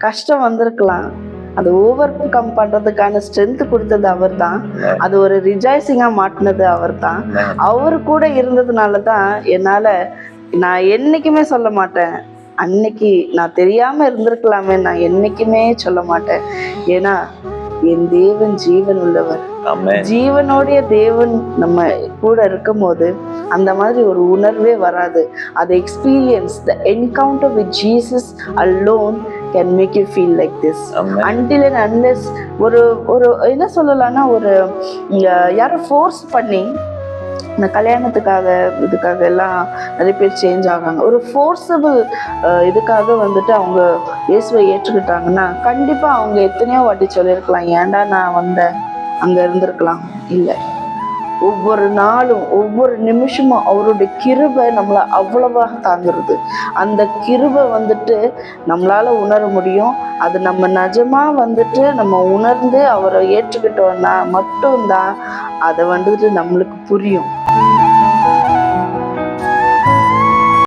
கஷ்டம் வந்திருக்கலாம், அது ஓவர் கம் பண்றதுக்கான ஸ்ட்ரென்த் கொடுத்தது அவர் தான். அது ஒரு ரிஜாய்சிங்கா மாட்டினது அவர் தான். அவரு கூட இருந்ததுனால தான் என்னால, நான் என்னைக்குமே சொல்ல மாட்டேன் அன்னைக்கு நான் தெரியாம இருந்திருக்கலாமே, நான் என்னைக்குமே சொல்ல மாட்டேன். ஏன்னா என் தேவன் ஜீவன் உள்ளவர். ஜீவனோடைய தேவன் நம்ம கூட இருக்கும் போது அந்த மாதிரி ஒரு உணர்வே வராது. அது experience, the encounter with Jesus alone can make you feel like this. Until and unless ஒரு ஒரு என்ன சொல்லலாம்னா, ஒரு யாரும் ஃபோர்ஸ் பண்ணி இந்த கல்யாணத்துக்காக இதுக்காக எல்லாம் நிறைய பேர் சேஞ்ச் ஆகாங்க. ஒரு ஃபோர்ஸபிள் இதுக்காக வந்துட்டு அவங்க இயேசுவை ஏற்றுக்கிட்டாங்கன்னா கண்டிப்பாக அவங்க எத்தனையோ வாட்டி சொல்லியிருக்கலாம், ஏன்டா நான் வந்தேன், அங்கே இருந்திருக்கலாம். இல்லை, ஒவ்வொரு நாளும் ஒவ்வொரு நிமிஷமும் அவருடைய கிருபை நம்மளை அவ்வளவாக தாங்குறது. அந்த கிருபை வந்துட்டு நம்மளால உணர முடியும். அது நம்ம நிஜமா வந்துட்டு நம்ம உணர்ந்து அவரை ஏற்றுக்கிட்டோம்னா மட்டும்தான் அதை வந்துட்டு நம்மளுக்கு புரியும்.